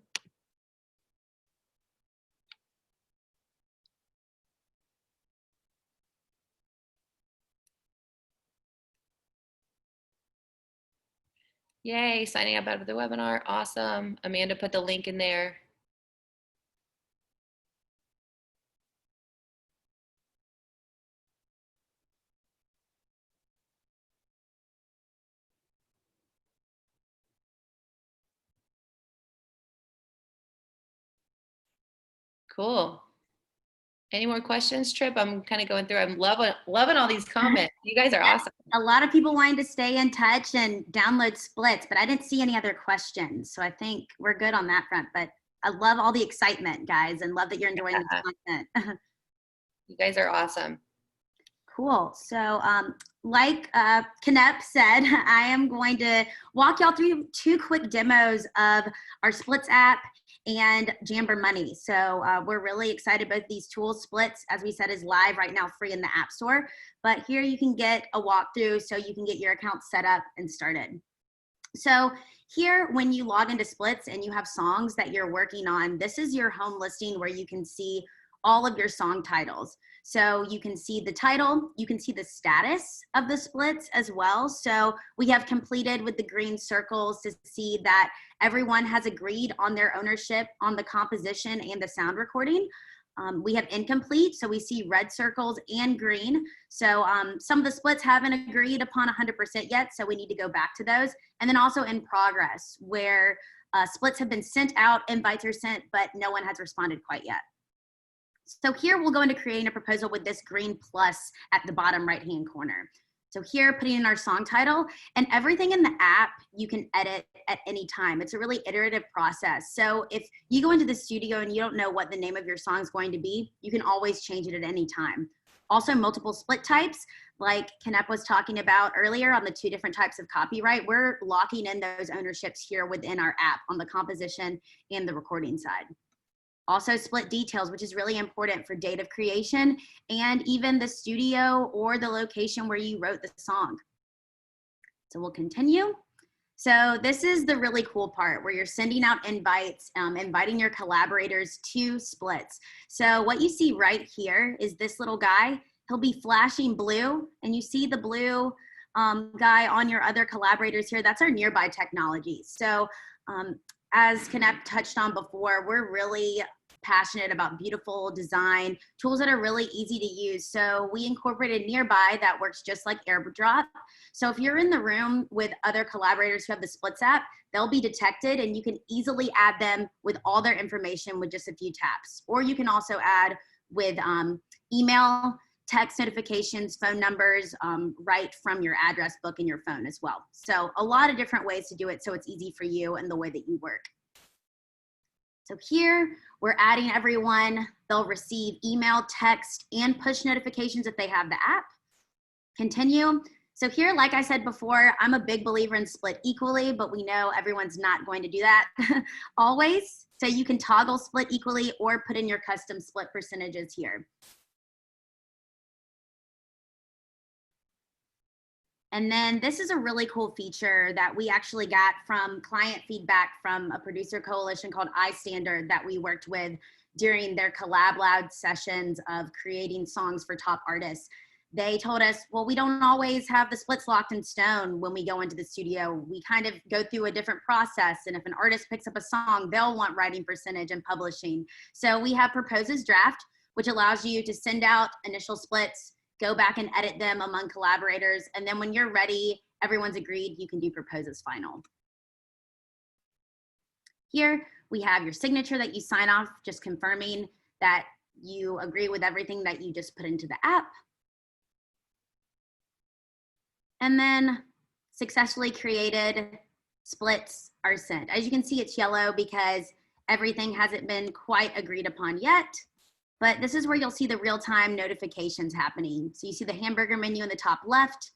Yay, signing up out of the webinar. Awesome. Amanda put the link in there. Cool. Any more questions, Trip? I'm kind of going through. I'm loving all these comments. You guys are awesome. A lot of people wanting to stay in touch and download splits, but I didn't see any other questions. So I think we're good on that front. But I love all the excitement, guys, and love that you're enjoying this content. You guys are awesome. Cool. So like Knep said, I am going to walk y'all through 2 quick demos of our Splits app and Jammber Money. So we're really excited about these tools. Splits, as we said, is live right now, free in the App Store. But here you can get a walkthrough so you can get your account set up and started. So here, when you log into Splits and you have songs that you're working on, this is your home listing where you can see all of your song titles. So you can see the title, you can see the status of the splits as well. So we have completed with the green circles to see that everyone has agreed on their ownership on the composition and the sound recording. We have incomplete, so we see red circles and green. So some of the splits haven't agreed upon 100% yet, so we need to go back to those. And then also in progress, where splits have been sent out, invites are sent, but no one has responded quite yet. So here we'll go into creating a proposal with this green plus at the bottom right-hand corner. So here, putting in our song title, and everything in the app you can edit at any time. It's a really iterative process. So if you go into the studio and you don't know what the name of your song is going to be, you can always change it at any time. Also, multiple split types, like Knep was talking about earlier on the 2 different types of copyright, we're locking in those ownerships here within our app on the composition and the recording side. Also split details, which is really important for date of creation and even the studio or the location where you wrote the song. So we'll continue. So this is the really cool part where you're sending out invites, inviting your collaborators to splits. So what you see right here is this little guy. He'll be flashing blue, and you see the blue guy on your other collaborators here. That's our nearby technology. So as Knep touched on before, we're really passionate about beautiful design, tools that are really easy to use. So we incorporated Nearby that works just like AirDrop. So if you're in the room with other collaborators who have the Splits app, they'll be detected and you can easily add them with all their information with just a few taps. Or you can also add with email, text notifications, phone numbers, right from your address book in your phone as well. So a lot of different ways to do it so it's easy for you and the way that you work. So here, we're adding everyone. They'll receive email, text, and push notifications if they have the app. Continue. So here, like I said before, I'm a big believer in split equally, but we know everyone's not going to do that always. So you can toggle split equally or put in your custom split percentages here. And then this is a really cool feature that we actually got from client feedback from a producer coalition called iStandard that we worked with during their Collab Loud sessions of creating songs for top artists. They told us, well, we don't always have the splits locked in stone when we go into the studio. We kind of go through a different process. And if an artist picks up a song, they'll want writing percentage and publishing. So we have Proposes Draft, which allows you to send out initial splits, go back and edit them among collaborators. And then when you're ready, everyone's agreed, you can do Proposes Final. Here, we have your signature that you sign off, just confirming that you agree with everything that you just put into the app. And then successfully created splits are sent. As you can see, it's yellow because everything hasn't been quite agreed upon yet. But this is where you'll see the real-time notifications happening. So you see the hamburger menu in the top left,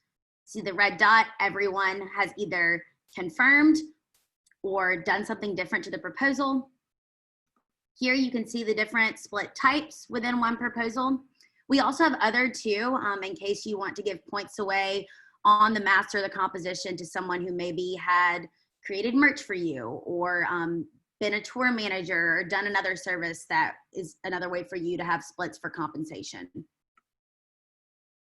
see the red dot, everyone has either confirmed or done something different to the proposal. Here you can see the different split types within one proposal. We also have other too, in case you want to give points away on the master or the composition to someone who maybe had created merch for you, or been a tour manager, or done another service. That is another way for you to have splits for compensation.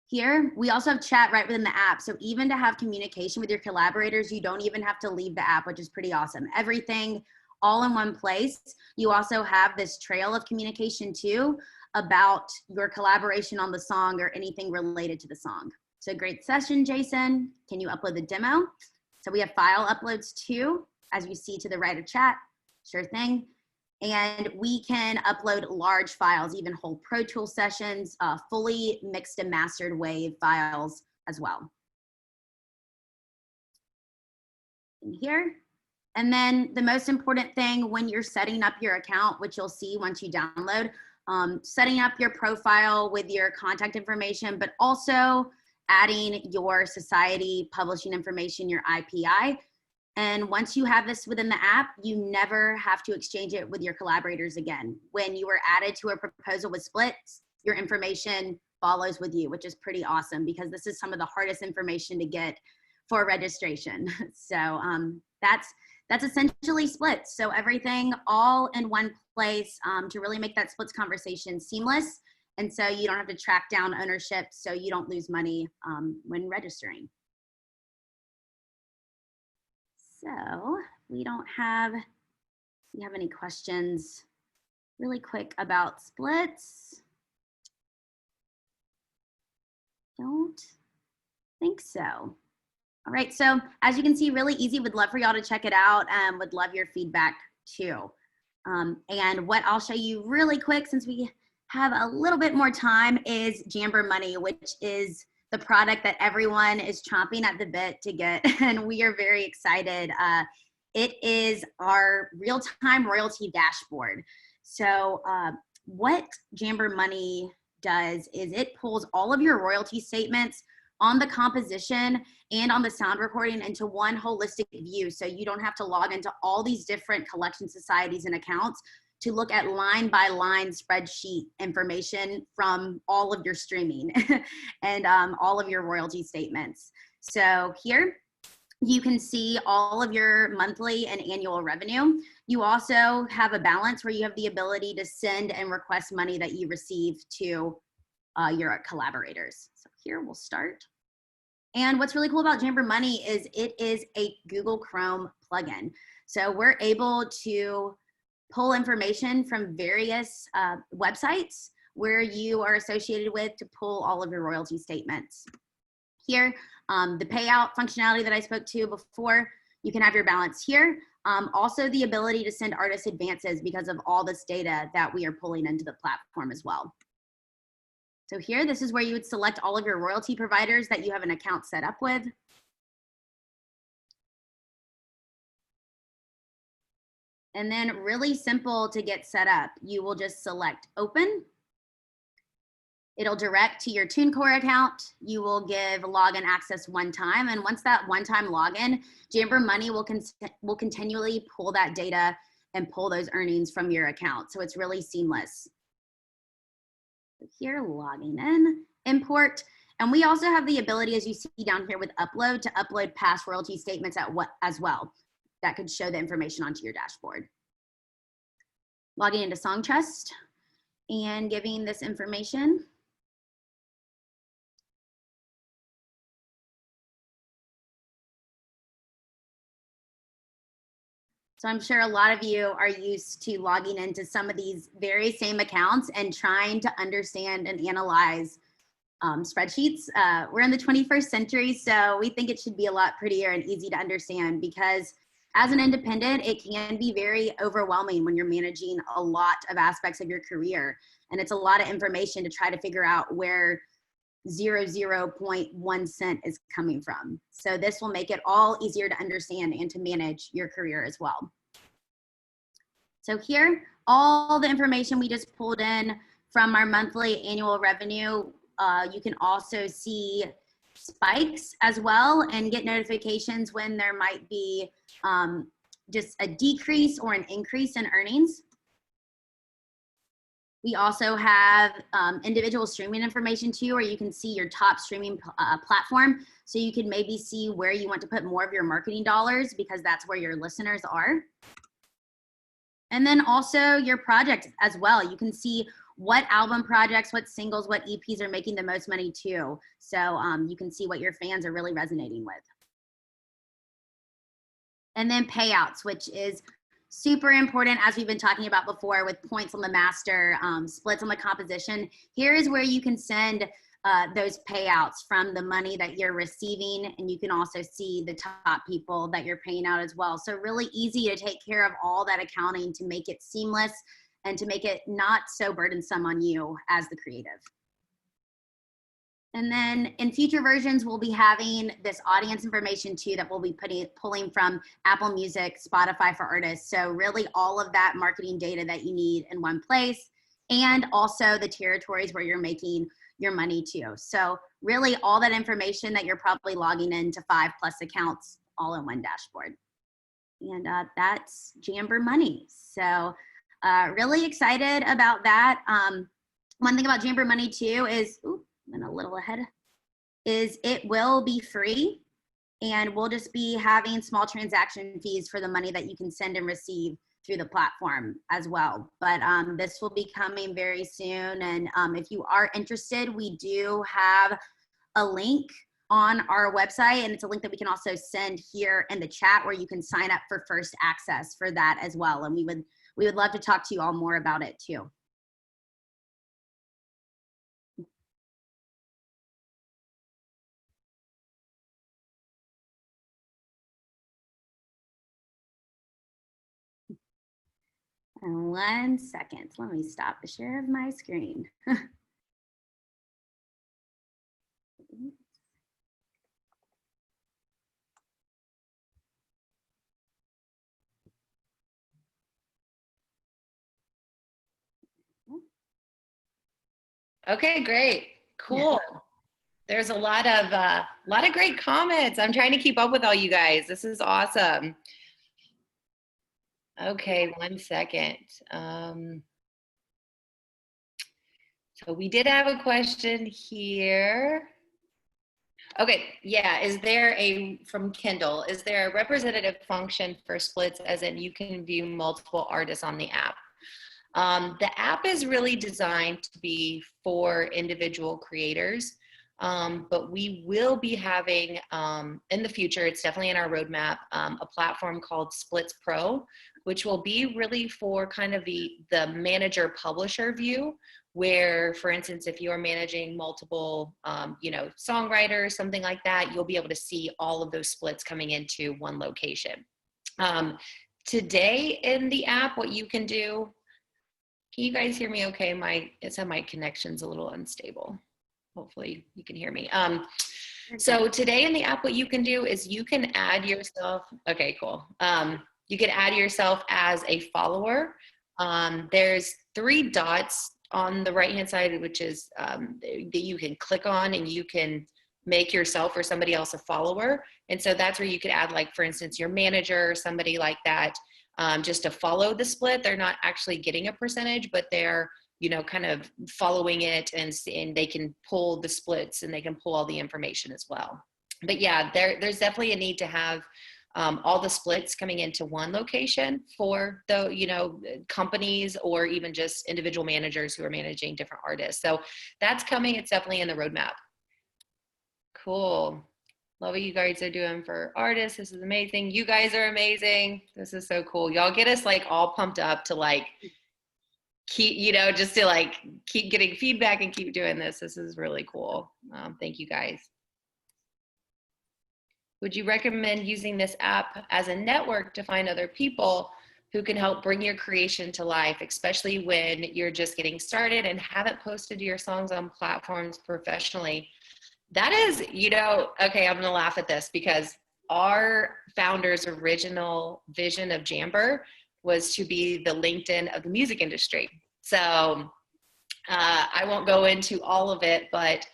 Here, we also have chat right within the app. So even to have communication with your collaborators, you don't even have to leave the app, which is pretty awesome. Everything all in one place. You also have this trail of communication too about your collaboration on the song or anything related to the song. So great session, Jason. Can you upload the demo? So we have file uploads too, as you see to the right of chat. Sure thing. And we can upload large files, even whole Pro Tools sessions, fully mixed and mastered WAV files as well. In here. And then the most important thing when you're setting up your account, which you'll see once you download, setting up your profile with your contact information, but also adding your society publishing information, your IPI. And once you have this within the app, you never have to exchange it with your collaborators again. When you are added to a proposal with splits, your information follows with you, which is pretty awesome because this is some of the hardest information to get for registration. So that's essentially splits. So everything all in one place to really make that splits conversation seamless. And so you don't have to track down ownership so you don't lose money when registering. So we have any questions really quick about splits? Don't think so. All right, so as you can see, really easy. Would love for y'all to check it out. Would love your feedback too. And what I'll show you really quick, since we have a little bit more time, is Jammber Money, which is the product that everyone is chomping at the bit to get, and we are very excited. It is our real-time royalty dashboard. So what Jammber Money does is it pulls all of your royalty statements on the composition and on the sound recording into one holistic view. So you don't have to log into all these different collection societies and accounts to look at line by line spreadsheet information from all of your streaming and all of your royalty statements. So here you can see all of your monthly and annual revenue. You also have a balance where you have the ability to send and request money that you receive to your collaborators. So here we'll start. And what's really cool about Jammber Money is it is a Google Chrome plugin. So we're able to pull information from various websites where you are associated with to pull all of your royalty statements. Here, the payout functionality that I spoke to before, you can have your balance here. Also the ability to send artist advances because of all this data that we are pulling into the platform as well. So here, this is where you would select all of your royalty providers that you have an account set up with. And then really simple to get set up. You will just select open. It'll direct to your TuneCore account. You will give login access one time. And once that one-time login, Jammber Money will continually pull that data and pull those earnings from your account. So it's really seamless. Here, logging in, import. And we also have the ability, as you see down here with upload, to upload past royalty statements as well. That could show the information onto your dashboard. Logging into Songtrust and giving this information. So I'm sure a lot of you are used to logging into some of these very same accounts and trying to understand and analyze spreadsheets. We're in the 21st century, so we think it should be a lot prettier and easy to understand, because as an independent, it can be very overwhelming when you're managing a lot of aspects of your career. And it's a lot of information to try to figure out where 0.1 cent is coming from. So this will make it all easier to understand and to manage your career as well. So here, all the information we just pulled in from our monthly annual revenue. You can also see spikes as well and get notifications when there might be just a decrease or an increase in earnings. We also have individual streaming information too, where you can see your top streaming platform. So you can maybe see where you want to put more of your marketing dollars because that's where your listeners are. And then also your projects as well. You can see what album projects, what singles, what EPs are making the most money too. So you can see what your fans are really resonating with. And then payouts, which is super important, as we've been talking about before, with points on the master, splits on the composition. Here is where you can send those payouts from the money that you're receiving, and you can also see the top people that you're paying out as well. So really easy to take care of all that accounting to make it seamless and to make it not so burdensome on you as the creative. And then in future versions, we'll be having this audience information too that we'll be pulling from Apple Music, Spotify for Artists. So really all of that marketing data that you need in one place, and also the territories where you're making your money too. So really all that information that you're probably logging into 5+ accounts all in one dashboard. And that's Jammber Money. So really excited about that. One thing about Jammber Money too is, and a little ahead, is it will be free, and we'll just be having small transaction fees for the money that you can send and receive through the platform as well. But this will be coming very soon, and if you are interested, we do have a link on our website, and it's a link that we can also send here in the chat where you can sign up for first access for that as well, and we would love to talk to you all more about it too. And 1 second, let me stop the share of my screen. Okay, great, cool. Yeah. There's a lot of great comments. I'm trying to keep up with all you guys. This is awesome. Okay, 1 second. So we did have a question here. Okay, yeah, from Kendall, is there a representative function for splits, as in you can view multiple artists on the app? The app is really designed to be for individual creators, but we will be having, in the future, it's definitely in our roadmap, a platform called Splits Pro, which will be really for kind of the manager publisher view, where, for instance, if you're managing multiple, songwriters, something like that, you'll be able to see all of those splits coming into one location. Today in the app, what you can do, can you guys hear me okay? It said my connection's a little unstable. Hopefully you can hear me. So today in the app, what you can do is you can add yourself. Okay, cool. You can add yourself as a follower. There's 3 dots on the right-hand side, which is that you can click on, and you can make yourself or somebody else a follower. And so that's where you could add, like, for instance, your manager or somebody like that, just to follow the split. They're not actually getting a percentage, but they're, kind of following it, and they can pull the splits, and they can pull all the information as well. But yeah, there's definitely a need to have all the splits coming into one location for the, companies or even just individual managers who are managing different artists. So that's coming. It's definitely in the roadmap. Cool. Love what you guys are doing for artists. This is amazing. You guys are amazing. This is so cool. Y'all get us like all pumped up to like keep, just to like keep getting feedback and keep doing this. This is really cool. Thank you guys. Would you recommend using this app as a network to find other people who can help bring your creation to life, especially when you're just getting started and haven't posted your songs on platforms professionally? That is, okay, I'm gonna laugh at this because our founder's original vision of Jammber was to be the LinkedIn of the music industry. So I won't go into all of it, but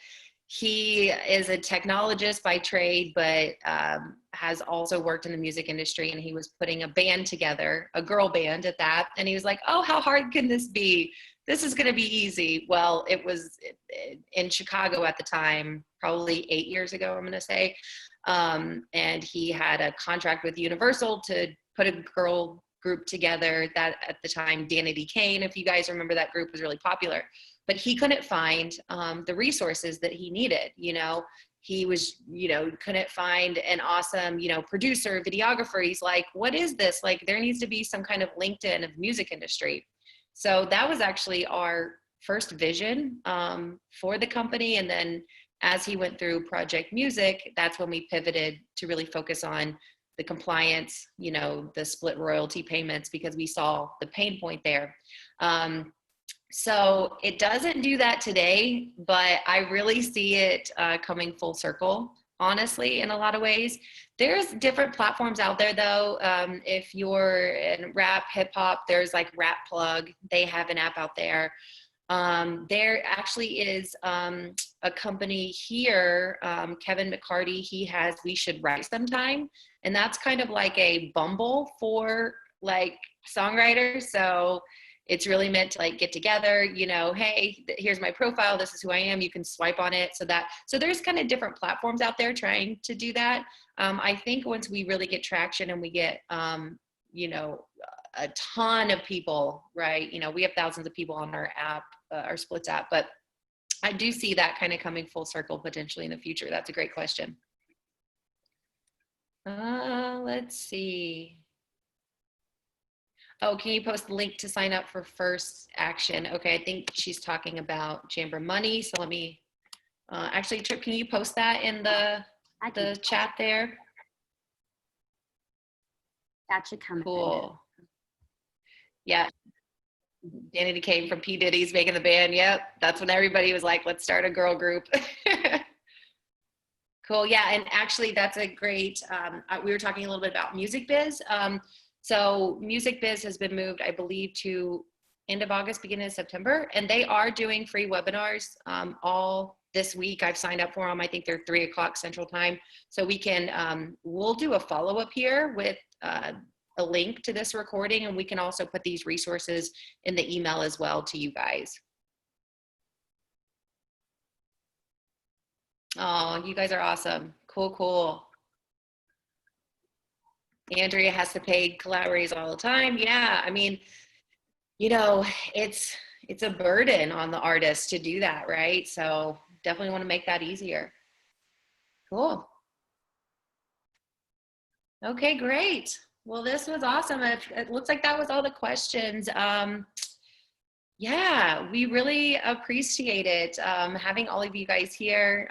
he is a technologist by trade, but has also worked in the music industry, and he was putting a band together, a girl band at that. And he was like, oh, how hard can this be? this is going to be easy. Well, it was in Chicago at the time, probably 8 years ago, I'm going to say. And he had a contract with Universal to put a girl group together that at the time, Danity Kane, if you guys remember, that group was really popular, but he couldn't find the resources that he needed. You know, he was, you know, couldn't find an awesome, you know, producer, videographer. He's like, what is this? Like, there needs to be some kind of LinkedIn of the music industry. So that was actually our first vision for the company. And then as he went through Project Music, that's when we pivoted to really focus on the compliance, you know, the split royalty payments, because we saw the pain point there. So it doesn't do that today, but I really see it coming full circle, honestly, in a lot of ways. There's different platforms out there though. If you're in rap, hip hop, there's like Rap Plug. They have an app out there. There actually is a company here, Kevin McCarty, he has We Should Write Sometime. And that's kind of like a Bumble for like songwriters. So it's really meant to like get together, you know, hey, here's my profile, this is who I am, you can swipe on it. So there's kind of different platforms out there trying to do that. I think once we really get traction and we get, you know, a ton of people, right? You know, we have thousands of people on our app, our Splits app, but I do see that kind of coming full circle potentially in the future. That's a great question. Let's see. Oh, can you post the link to sign up for first action? Okay, I think she's talking about Jammber money. So let me, actually, Trip, can you post that in the chat there? That should come. Cool. Yeah. Danity Kane from P. Diddy's making the band. Yep. That's when everybody was like, let's start a girl group. Cool. Yeah. And actually that's a great, we were talking a little bit about Music Biz. So Music Biz has been moved, I believe, to end of August, beginning of September, and they are doing free webinars all this week. I've signed up for them. I think they're 3 o'clock Central Time. So we can, we'll do a follow-up here with a link to this recording, and we can also put these resources in the email as well to you guys. Oh, you guys are awesome. Cool, cool. Andrea has to pay collaborators all the time. Yeah, I mean, you know, it's a burden on the artist to do that, right? So definitely want to make that easier. Cool. Okay, great. Well, this was awesome. It looks like that was all the questions. Yeah, we really appreciate it having all of you guys here.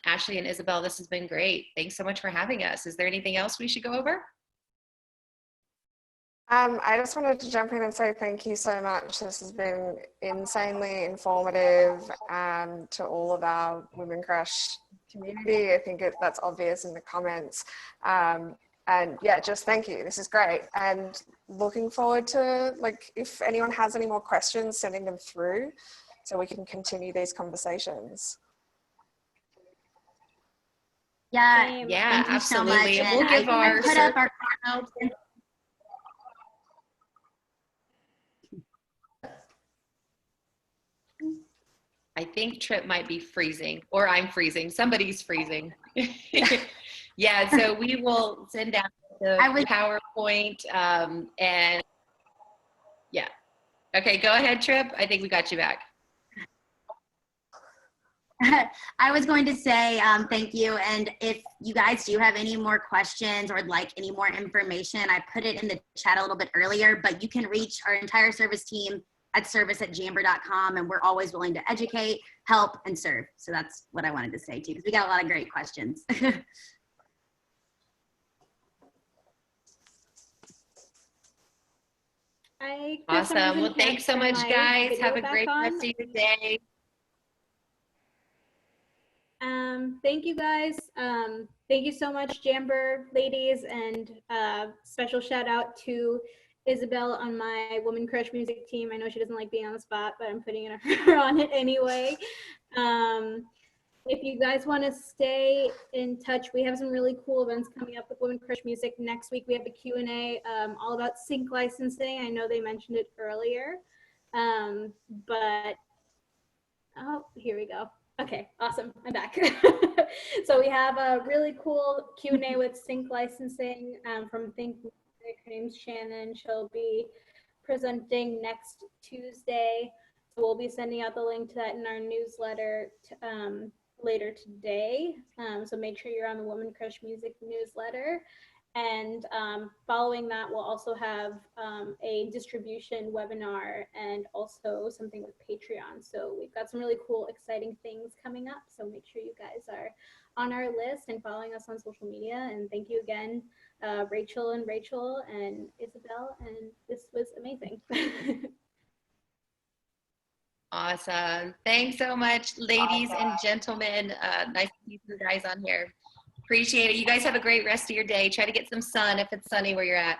Ashley and Isabel, this has been great. Thanks so much for having us. Is there anything else we should go over? I just wanted to jump in and say thank you so much. This has been insanely informative to all of our Women Crush community. I think that's obvious in the comments. And yeah, just thank you. This is great. And looking forward to, like, if anyone has any more questions, sending them through so we can continue these conversations. Yeah, yeah, thank you absolutely. so much. And we'll give our put up our notes. I think Trip might be freezing, or I'm freezing. Somebody's freezing. Yeah, so we will send out the PowerPoint and yeah. Okay, go ahead, Trip. I think we got you back. I was going to say thank you. And if you guys do have any more questions or like any more information, I put it in the chat a little bit earlier, but you can reach our entire service team at service@jammber.com, and we're always willing to educate, help, and serve. So that's what I wanted to say too, because we got a lot of great questions. Awesome. Well, thanks so much, guys. Have a great rest of your day. Thank you, guys. Thank you so much, Jammber ladies, and special shout out to Isabel on my Woman Crush Music team. I know she doesn't like being on the spot, but I'm putting her on it anyway. If you guys want to stay in touch, we have some really cool events coming up with Women Crush Music. Next week, we have a Q&A all about sync licensing. I know they mentioned it earlier. But oh, here we go. Okay, awesome. I'm back. So we have a really cool Q&A with Sync Licensing from Think Music. Her name's Shannon. She'll be presenting next Tuesday. So we'll be sending out the link to that in our newsletter later today. So make sure you're on the Woman Crush Music newsletter. And following that, we'll also have a distribution webinar and also something with Patreon. So we've got some really cool, exciting things coming up. So make sure you guys are on our list and following us on social media. And thank you again, Rachel and Isabel. And this was amazing. Awesome. Thanks so much, ladies and gentlemen. Nice to see you guys on here. Appreciate it. You guys have a great rest of your day. Try to get some sun if it's sunny where you're at.